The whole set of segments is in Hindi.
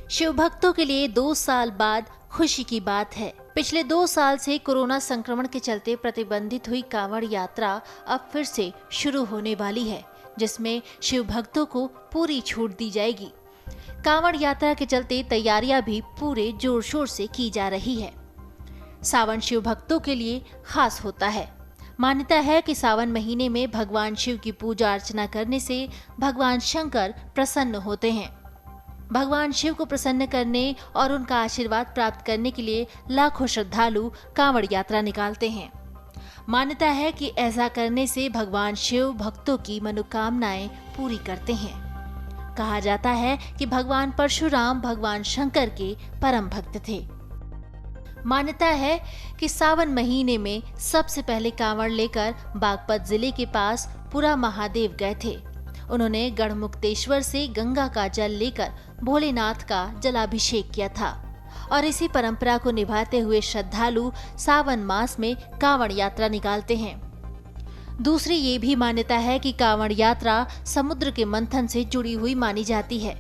शिव भक्तों के लिए 2 साल बाद खुशी की बात है। पिछले 2 साल से कोरोना संक्रमण के चलते प्रतिबंधित हुई कांवड़ यात्रा अब फिर से शुरू होने वाली है, जिसमें शिव भक्तों को पूरी छूट दी जाएगी। कांवड़ यात्रा के चलते तैयारियां भी पूरे जोर शोर से की जा रही है। सावन शिव भक्तों के लिए खास होता है। मान्यता है कि सावन महीने में भगवान शिव की पूजा अर्चना करने से भगवान शंकर प्रसन्न होते हैं। भगवान शिव को प्रसन्न करने और उनका आशीर्वाद प्राप्त करने के लिए लाखों श्रद्धालु कांवड़ यात्रा निकालते हैं। मान्यता है कि ऐसा करने से भगवान शिव भक्तों की मनोकामनाएं पूरी करते हैं। कहा जाता है कि भगवान परशुराम भगवान शंकर के परम भक्त थे। मान्यता है कि सावन महीने में सबसे पहले कांवड़ लेकर बागपत जिले के पास पुरा महादेव गए थे। उन्होंने गढ़मुक्तेश्वर से गंगा का जल लेकर भोलेनाथ का जलाभिषेक किया था और इसी परंपरा को निभाते हुए श्रद्धालु सावन मास में कांवड़ यात्रा निकालते हैं। दूसरी ये भी मान्यता है कि कांवड़ यात्रा समुद्र के मंथन से जुड़ी हुई मानी जाती है।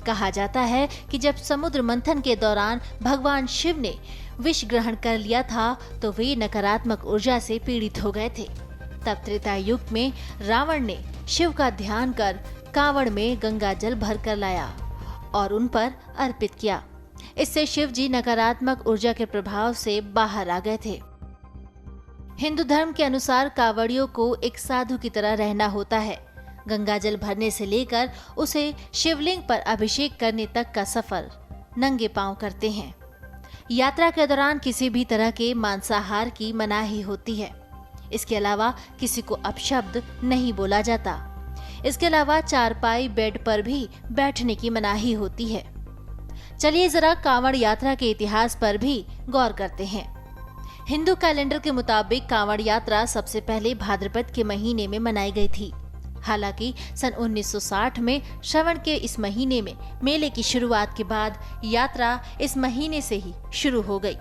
कहा जाता है कि जब समुद्र मंथन के दौरान भगवान शिव ने विष ग्रहण कर लिया था तो वे नकारात्मक ऊर्जा से पीड़ित हो गए थे। तब त्रेता युग में रावण ने शिव का ध्यान कर कांवड़ में गंगा जल भर कर लाया और उन पर अर्पित किया। इससे शिव जी नकारात्मक ऊर्जा के प्रभाव से बाहर आ गए थे। हिंदू धर्म के अनुसार कांवड़ियों को एक साधु की तरह रहना होता है। गंगा जल भरने से लेकर उसे शिवलिंग पर अभिषेक करने तक का सफर नंगे पांव करते हैं। यात्रा के दौरान किसी भी तरह के मांसाहार की मनाही होती है। इसके अलावा किसी को अपशब्द नहीं बोला जाता। इसके अलावा चारपाई बेड पर भी बैठने की मनाही होती है। चलिए जरा कांवड़ यात्रा के इतिहास पर भी गौर करते हैं। हिंदू कैलेंडर के मुताबिक कांवड़ यात्रा सबसे पहले भाद्रपद के महीने में मनाई गई थी। हालांकि सन 1960 में श्रवण के इस महीने में मेले की शुरुआत के बाद यात्रा इस महीने से ही शुरू हो गई।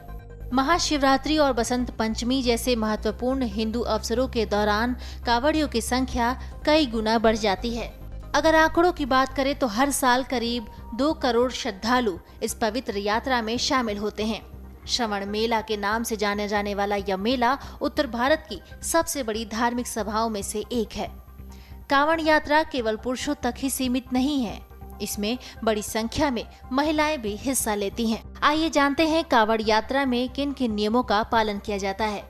महाशिवरात्रि और बसंत पंचमी जैसे महत्वपूर्ण हिंदू अवसरों के दौरान कांवड़ियों की संख्या कई गुना बढ़ जाती है। अगर आंकड़ों की बात करें तो हर साल करीब 2 करोड़ श्रद्धालु इस पवित्र यात्रा में शामिल होते हैं। श्रवण मेला के नाम से जाने जाने वाला यह मेला उत्तर भारत की सबसे बड़ी धार्मिक सभाओं में से एक है। कांवड़ यात्रा केवल पुरुषों तक ही सीमित नहीं है, इसमें बड़ी संख्या में महिलाएं भी हिस्सा लेती हैं। आइए जानते हैं कांवड़ यात्रा में किन किन नियमों का पालन किया जाता है।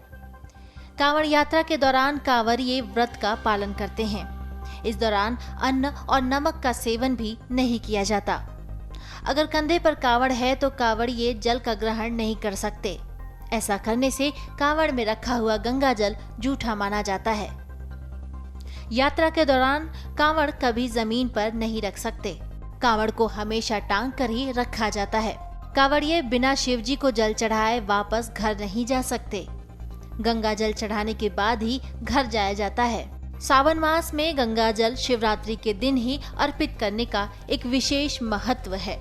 कांवड़ यात्रा के दौरान कांवड़िए व्रत का पालन करते हैं। इस दौरान अन्न और नमक का सेवन भी नहीं किया जाता। अगर कंधे पर कांवड़ है तो कांवड़िए जल का ग्रहण नहीं कर सकते। ऐसा करने से कांवड़ में रखा हुआ गंगा जल जूठा माना जाता है। यात्रा के दौरान कांवड़ कभी जमीन पर नहीं रख सकते। कांवड़ को हमेशा टांग कर ही रखा जाता है। कांवड़िए बिना शिवजी को जल चढ़ाए वापस घर नहीं जा सकते। गंगा जल चढ़ाने के बाद ही घर जाया जाता है। सावन मास में गंगा जल शिवरात्रि के दिन ही अर्पित करने का एक विशेष महत्व है।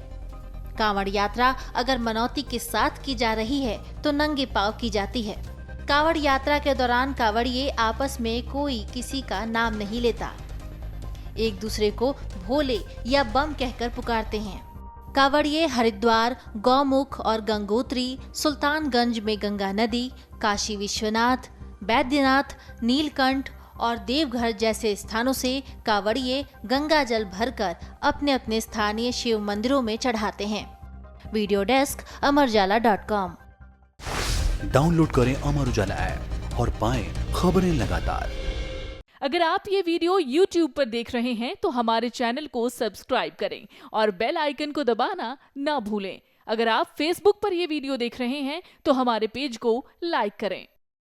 कांवड़ यात्रा अगर मनौती के साथ की जा रही है तो नंगे पांव की जाती है। कांवड़ यात्रा के दौरान कांवड़िए आपस में कोई किसी का नाम नहीं लेता। एक दूसरे को भोले या बम कहकर पुकारते हैं। कांवड़िए हरिद्वार, गौमुख और गंगोत्री, सुल्तानगंज में गंगा नदी, काशी विश्वनाथ, बैद्यनाथ, नीलकंठ और देवघर जैसे स्थानों से कांवड़िए गंगा जल भरकर अपने अपने स्थानीय शिव मंदिरों में चढ़ाते हैं। Video desk amarujala.com। डाउनलोड करें अमर उजाला ऐप और पाएं खबरें लगातार। अगर आप ये वीडियो YouTube पर देख रहे हैं तो हमारे चैनल को सब्सक्राइब करें और बेल आइकन को दबाना ना भूलें। अगर आप Facebook पर ये वीडियो देख रहे हैं तो हमारे पेज को लाइक करें।